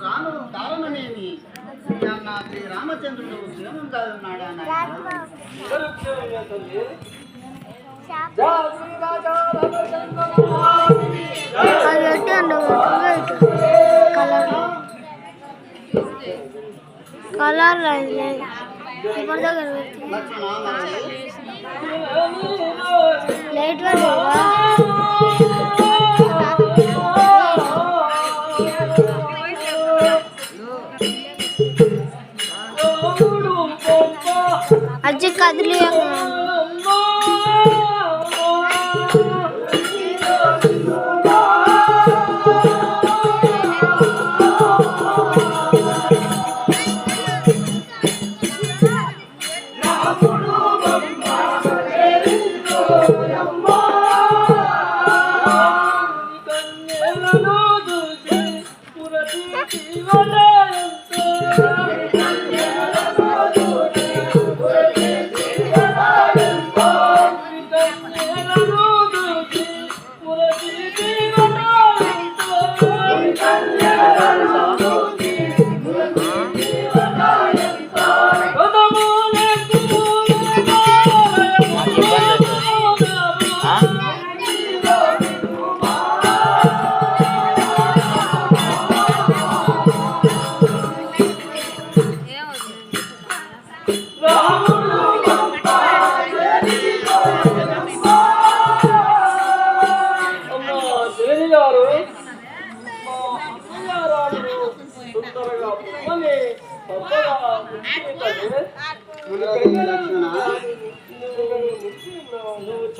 రాను కారణమేమి అన్న శ్రీ రామచంద్రుడు క్షేమంగా ఉన్నాడా? కలర్ లైట్ అజ్జి కదిలి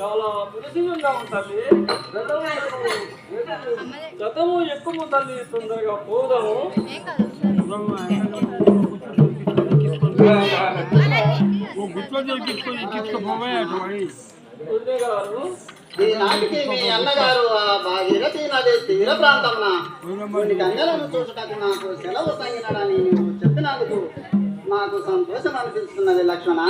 చాలా పురుషులుగా ఉంటుంది. గతము ఎక్కువ తల్లి తొందరగా పోదాము. ఈనాటికి మీ అన్నగారు భాగీరథి నది తీర ప్రాంతమున కొన్ని గంగలను చూసుటకు నాకు సెలవు తగినడని నువ్వు చెప్పినందుకు నాకు సంతోషం అనిపిస్తున్నది లక్ష్మణ.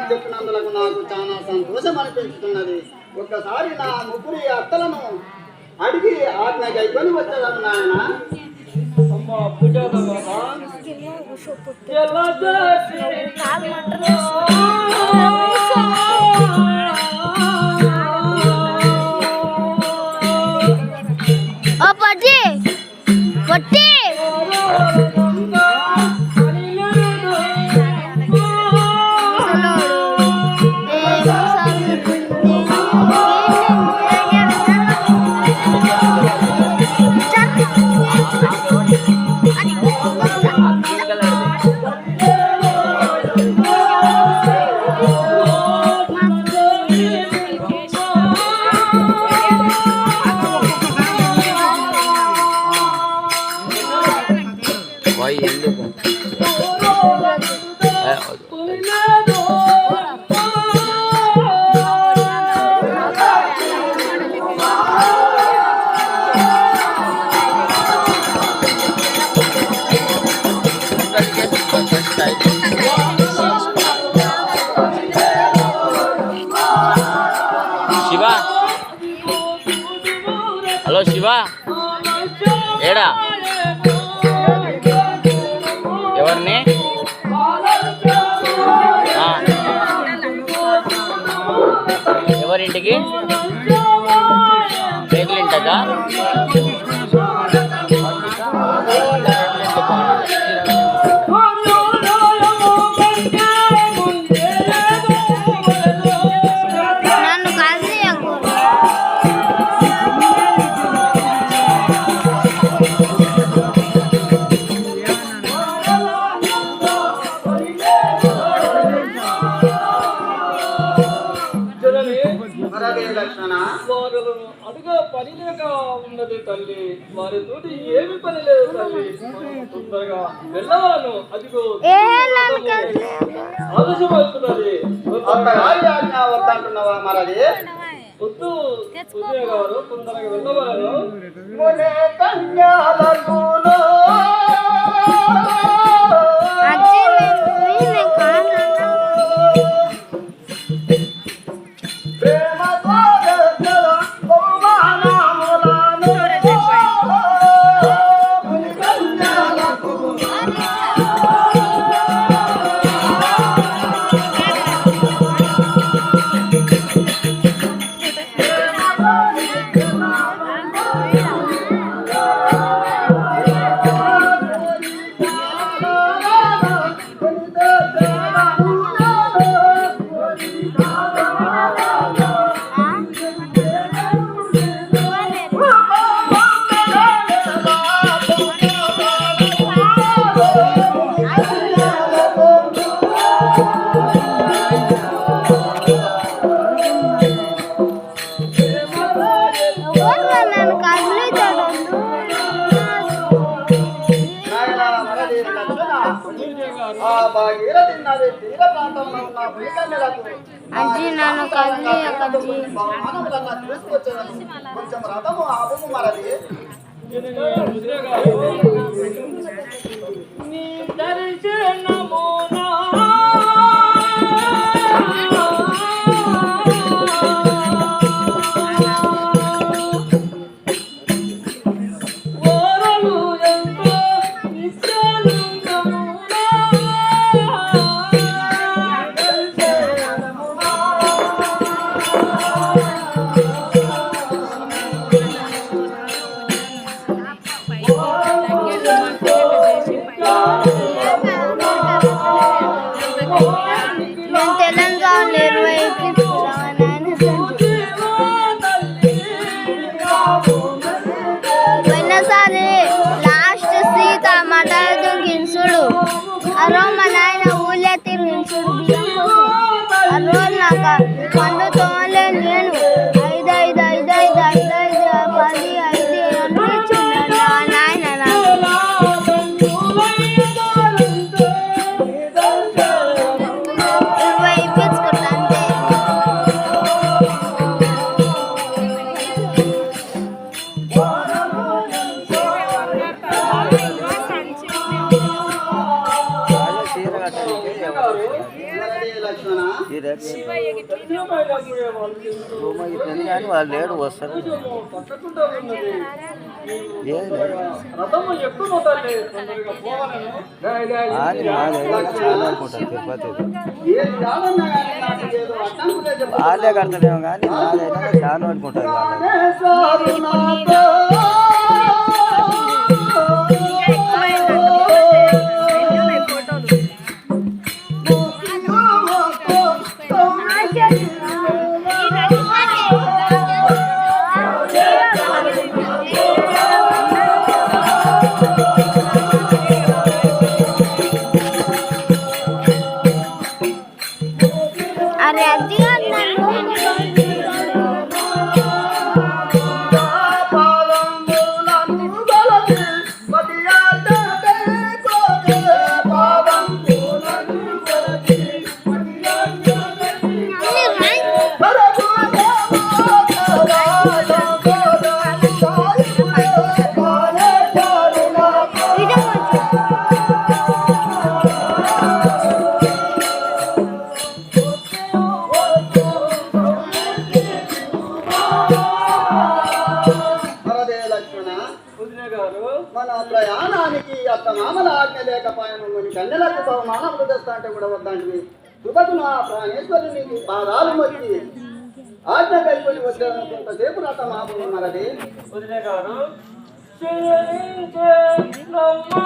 చెప్పినందులకు నాకు చాలా సంతోషం అనిపిస్తున్నది. ఒక్కసారి నా ముగ్గురి అత్తలను అడిగి ఆజ్ఞ గైకొని వచ్చేదాను నాయన. శివ హలో శివ ఏడా ఎవరిని ఎవరింటికి రేగులింటగా నన్ను కదిలియకు. మరదే లక్ష్మణ వారులను అడుగా పని లేక ఉన్నది తల్లి, వారితోటి ఏమి పని లేదు తల్లి. మనం తొందరగా వెళ్ళవాను. అదిగో ఏ నన్ను కదిలియకు. ఆలస్యమవుతున్నది. ఒక్కగారి ఆజ్ఞ వద్దంటున్నావా మరది? వద్దు ఉదయ గారు, తొందరగా వెళ్ళవలను. మునే కన్యాలకును అజ్జి నేను కాదన్నా. ప్రేమ స్వాగత బహుమానములను ముని కన్యాలకును ఎవరు నన్ను కదిలించడం? నాయనా మరది లక్ష్మణ ఆ భాగీరథి నది తీర ప్రాంతంలో ఉన్న భూకన్యలకు అజ్జి నన్ను కదిలియకు అజ్జి. బహుమానములన్నా తీసుకొచ్చేదను. కొంచెం రథము ఆపుము మరది. ఉదయ గారు, నీ దర్శనమునా ఓరలు ఎంతో నిశ్చలుంగమునా నేను తెలంగాణ 20 పోయినసారి లాస్ట్ సీత మటాలు గింసుడు ఆ రోజు మా నాయన ఊళ్ళో తిరిగించుడు బియ్యం కోసం. ఆ రోజు నాకు పండు తోలే నేను 5 5 5 5 5 5 10 5 అని ఇచ్చిండు నా నాయన నాకు 20 ఇప్పించుకుంటా అంతే. మరది లక్ష్మణ వాళ్ళు లేడు వస్తారు పక్కకుండా ఉన్నది. ఏం లేదు రథము ఎక్కువ తల్లి, తొందరగా పోవాలను. చాలా అనుకుంటారు తిరుపతి ఏది కాదన్నా కానీ నాకు ఏదో అడ్డంకులే చెప్పు. వాళ్ళే కడతారేమో కానీ నాదైనా చాలా అనుకుంటారు వాళ్ళు సారు నాతో అరే అజ్జి గారు నన్ను పాదం మామల ఆజ్ఞ లేకపోయాను నీ కన్నెలకు బహుమానములు తెస్తా అంటే కూడా వద్దాంటివి తుదకు నా ప్రాణేశ్వరి నీకు పాదాలు మొక్కి ఆజ్ఞ కైకొని వచ్చాను కొంతసేపు నాట మాపం మరది వదిలే గారు చెయ్యనించే నమ్మా.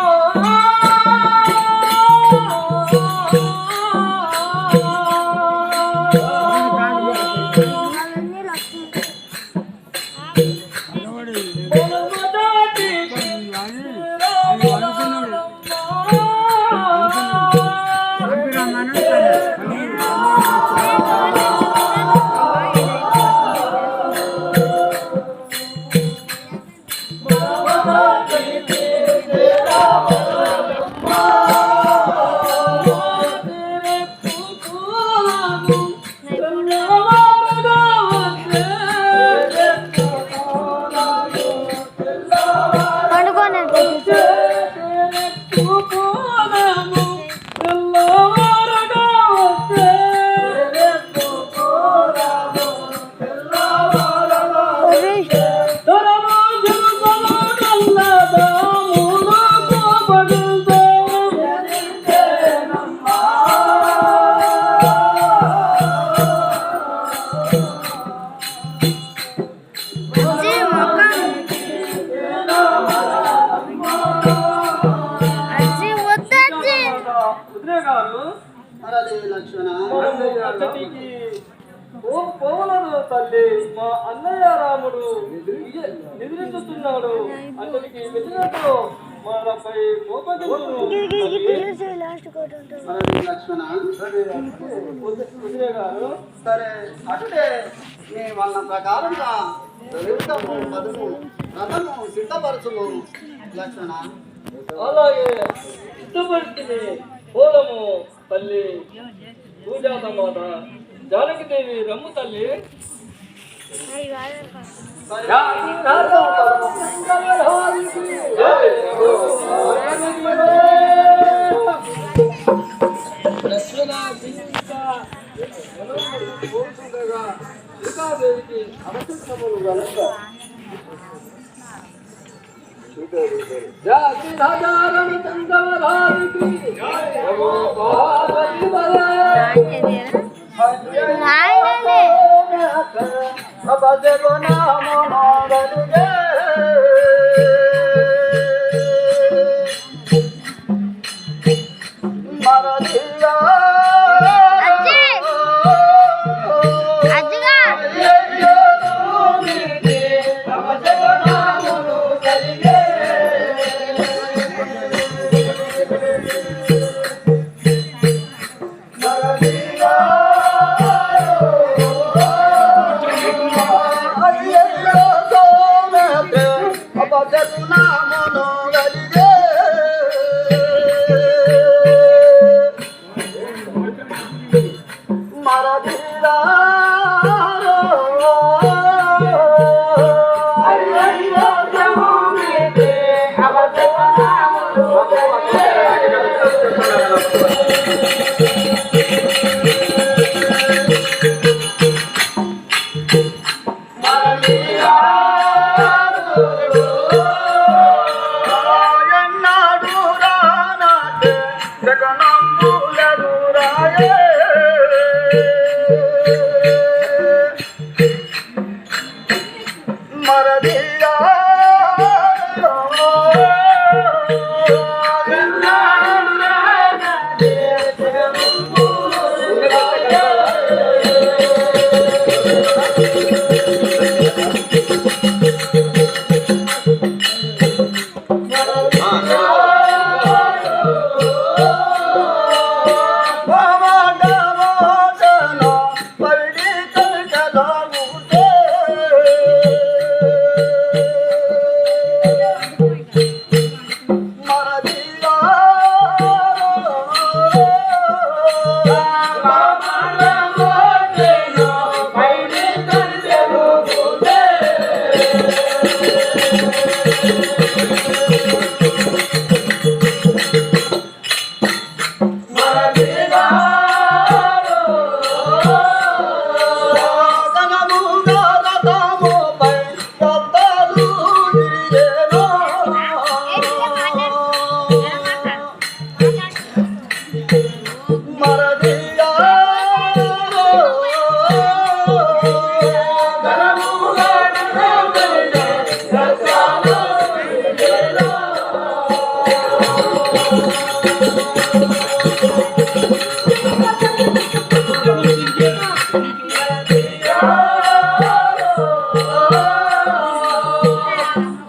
లక్ష్మణ పోవలను తల్లి మా అన్నయ్య రాముడు నిద్రించుతున్నాడు అతనికి వెళ్ళినట్టు మనపై లక్ష్మణ వదిలే గారు సరే అటుటే నీ వాళ్ళ ప్రకారంగా యుద్ధము పదును రథము సిద్ధపరచుము లక్ష్మణ. అలాగే సిద్ధపడుతుంది పోలము తల్లి పూజాత మాత జానకిదేవి రమ్ము తల్లి. సీతాదేవికి అవశిష్టములు గలక జాతి రాజారణ చంద్రవరానికి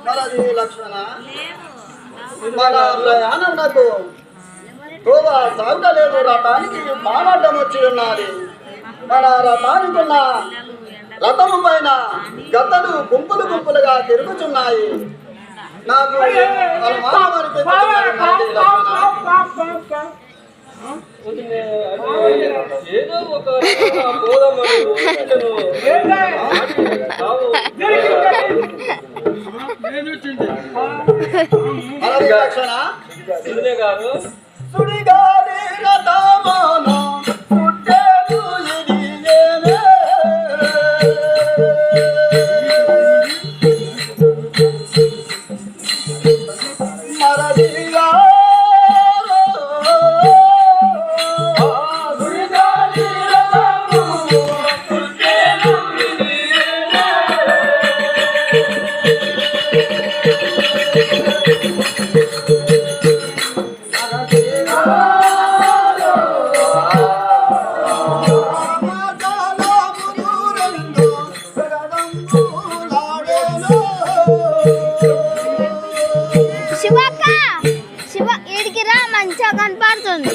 మరది లక్ష్మణ మన ప్రయాణం నాకు తోవ సాగుతలేదు. రథానికి బాణాడ్డం వచ్చి ఉన్నది. మన రథానికి ఉన్న రథము పైన గద్దలు గుంపులు గుంపులుగా తిరుగుతున్నాయి. నాకు అనుమానం అనిపిస్తున్నది మరది లక్ష్మణ. ఏదో ఒక పోదామని ఊరికెళ్ళను. మరది లక్ష్మణ సుడినే గారు సుడిగాలి రథమాన సుట్టెలు ఎదిగేనే. మరదిగా సుడిగాలి రథమాన సుట్టెలు ఎదిగేనే. శివక్క శివ ఈడికి రా మంచిగా కనపడుతుంది.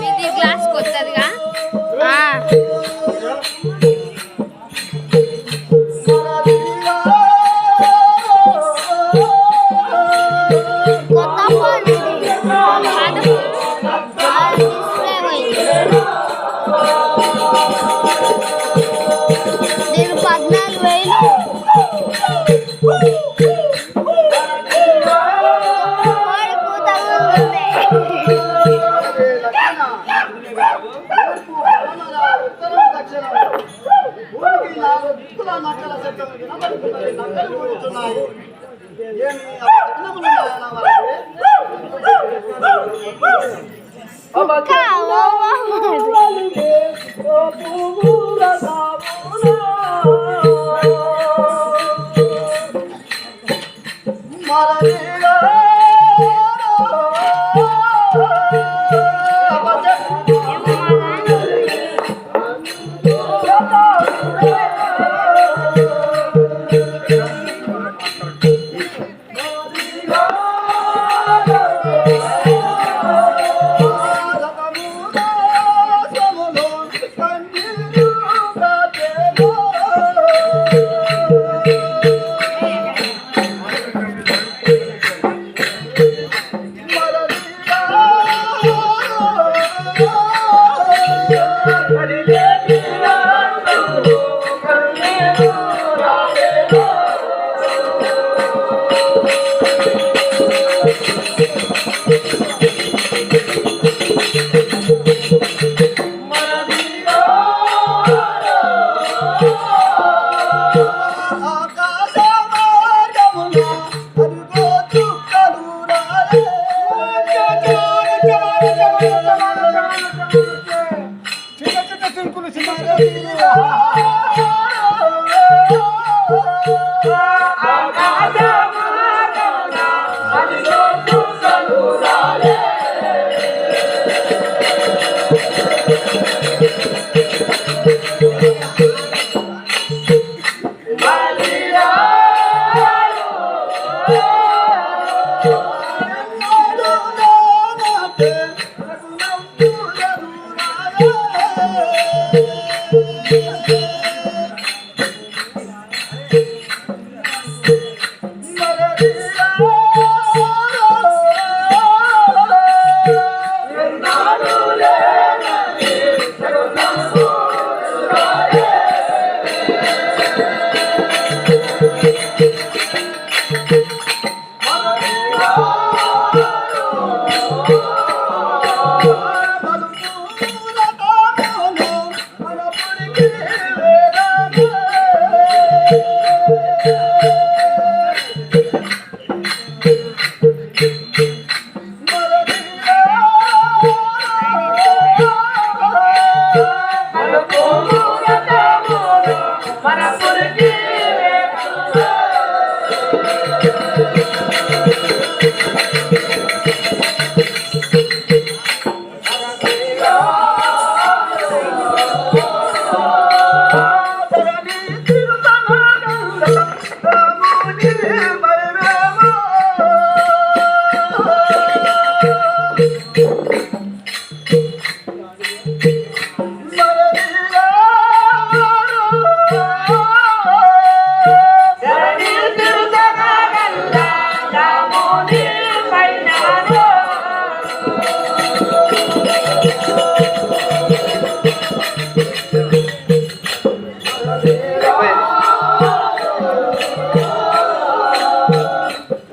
మీది గ్లాస్ కొత్తదిగా కొత్త ఫోన్ ఇది. డిస్ప్లే పోయింది. దీని 14,000. కోడి కూత కూస్తుంది. ఉత్తరం దక్షిణం భూమికి 4 దిక్కుల నక్కల శబ్దం వినబడుతున్నది. నక్కలు కూర్చున్నాయి. ఏమి అపశకునములున్నాయా వారికి?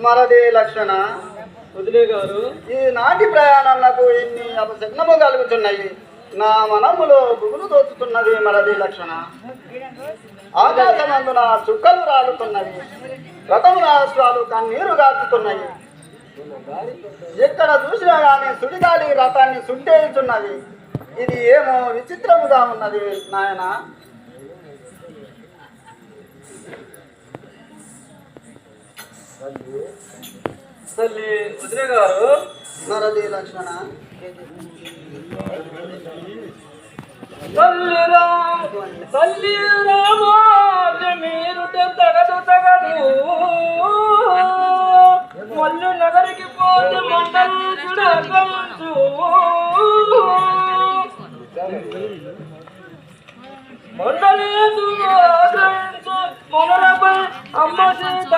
మరది లక్షణ వదిలే గారు, ఈ నాటి ప్రయాణం నాకు ఇన్ని అపశగ్నము కలుగుతున్నాయి. నా మనములో గుగులు తోచుతున్నది మరది లక్షణ. ఆకాశమందున చుక్కలు రాలుతున్నవి, రథము రాష్ట్రాలు కన్నీరు గాచుతున్నాయి. ఎక్కడ చూసినా కానీ సుడిగాలి రథాన్ని సుట్టేయుచున్నది. ఇది ఏమో విచిత్రముగా ఉన్నది నాయన. తల్లి వదిలే గారు, మరది లక్షణ తల్లి రామాజ మీరు తగదు మల్లు నగరికి పోతే మండలు చూడవచ్చు. మండలి మనరపై అమ్మ సీత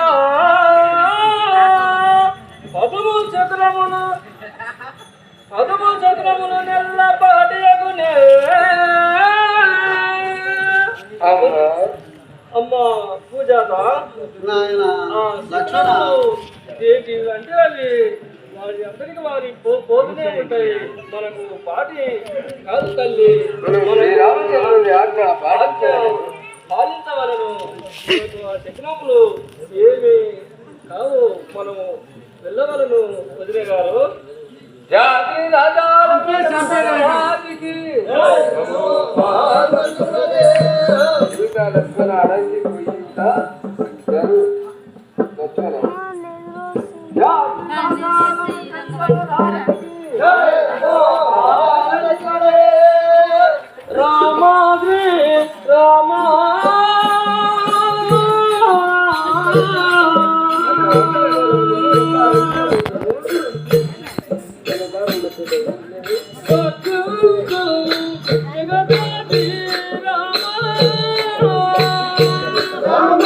పదము చక్రములు నెల్ల పాటియగునే. అమ్మా పూజాత నాయన లక్షణ ఏంటి అంటే అవి వారి అందరికి వారి పోతూనే ఉంటాయి. మనకు పాటి కాదు తల్లి, పాలించవలను. చక్రములు ఏమి కావు, మనము వెళ్ళవలను వదిలే గారు. జాతి రాజాలకి రామాద్రి రామా Rama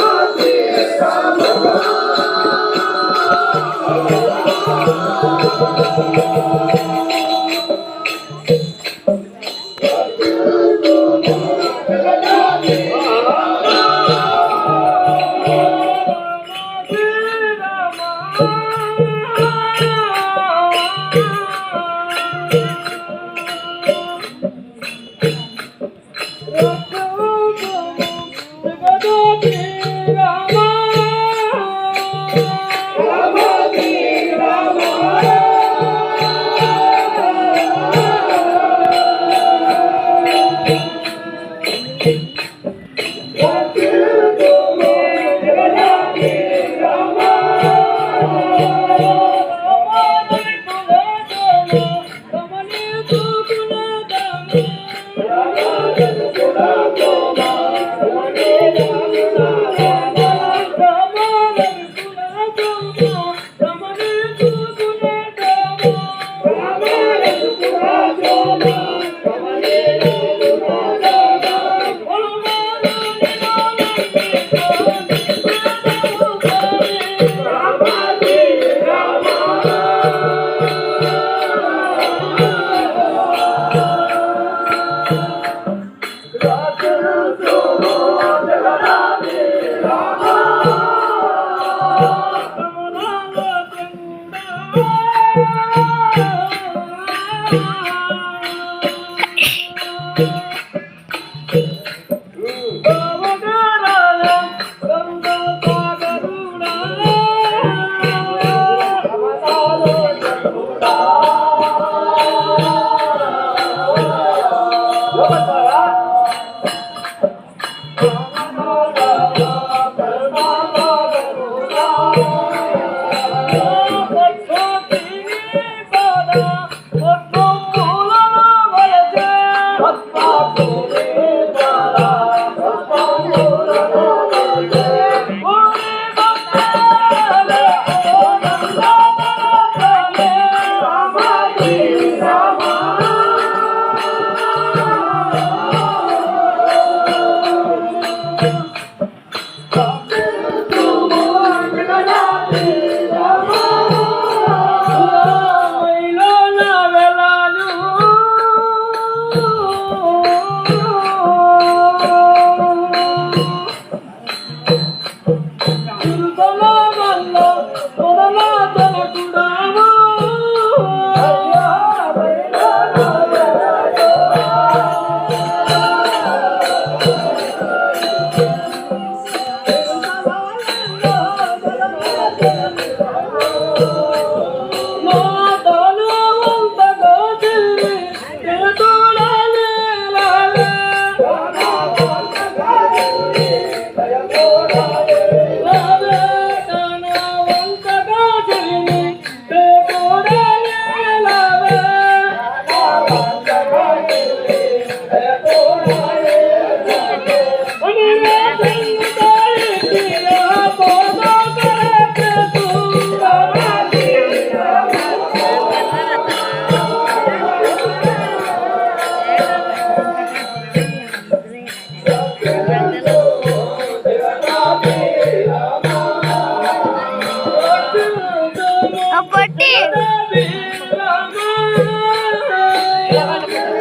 పొట్టి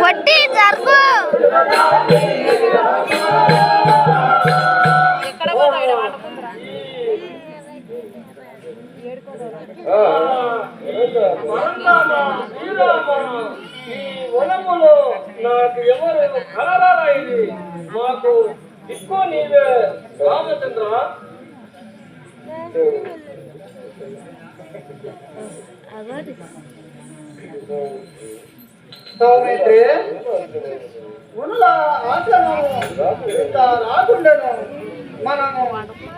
పొట్టి జరుపు ఈ వనములో నాకు ఎవరు కలరారా ఇది మాకు ఎక్కువ నీవే రామచంద్ర. సౌమిత్రి మునుల ఆశను ఇంత రాకుండెను మనము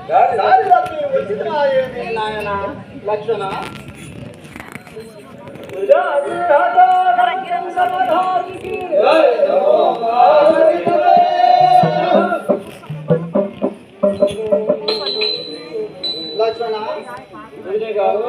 దారి తప్పి వచ్చినాయేమి నాయన లక్షణ. లక్షణ విజయ్ గారు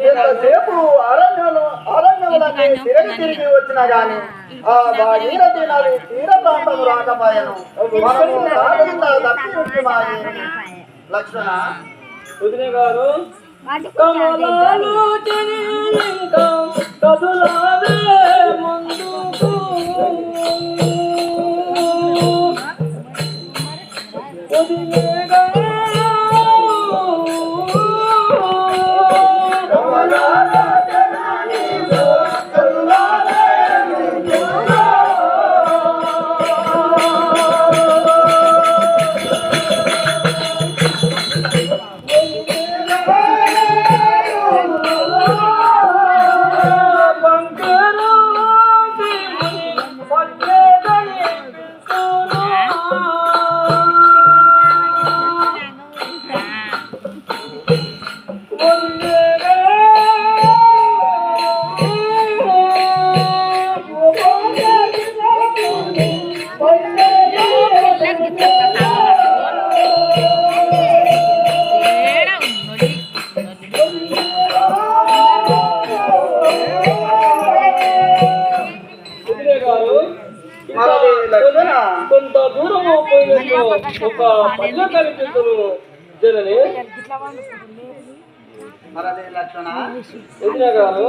ఎంతసేపు అరణ్యములన్నీ తిరిగి వచ్చినా గాని ఆ భాగీరథి నది తీర ప్రాంతం రాకపోయాను. మనము రాగంతా దక్షిణమాయి లక్షణ. వదిన గారు కమలాలు ఇంకా కదులావే ముందుకు వదిన గారు కొంత దూరము పోయినట్లు ఒక పల్లె కనిపిస్తును జనని. మరదే లక్షణ వదిన గారు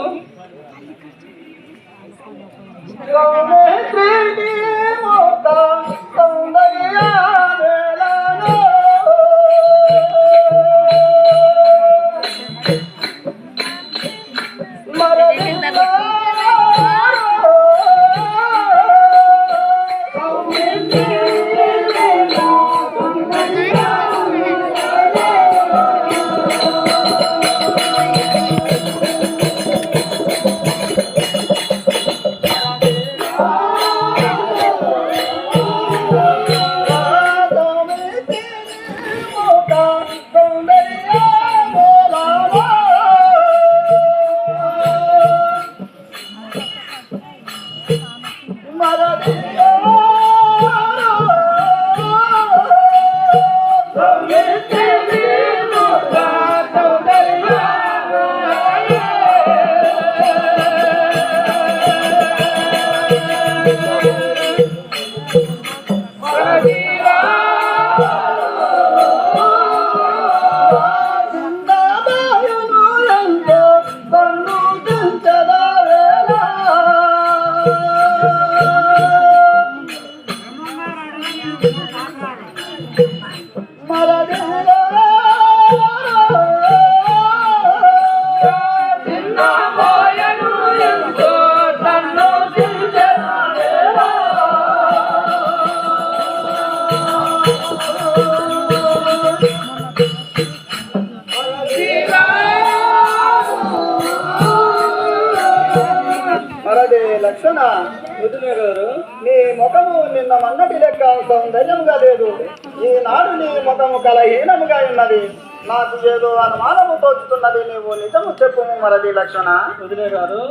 మరదే లక్షణ వదిన గారు నీ ముఖము నిన్న మన్నటి లెక్క సౌందర్యముగా లేదు. ఈనాడు నీ ముఖము కలహీనముగా ఉన్నది. నాకు ఏదో అనుమానము తోచుతున్నది. నీవు నిజము చెప్పు మరది లక్షణ. వదిన గారు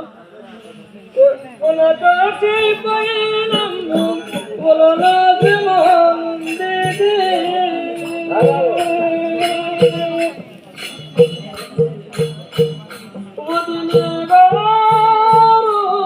అలాగే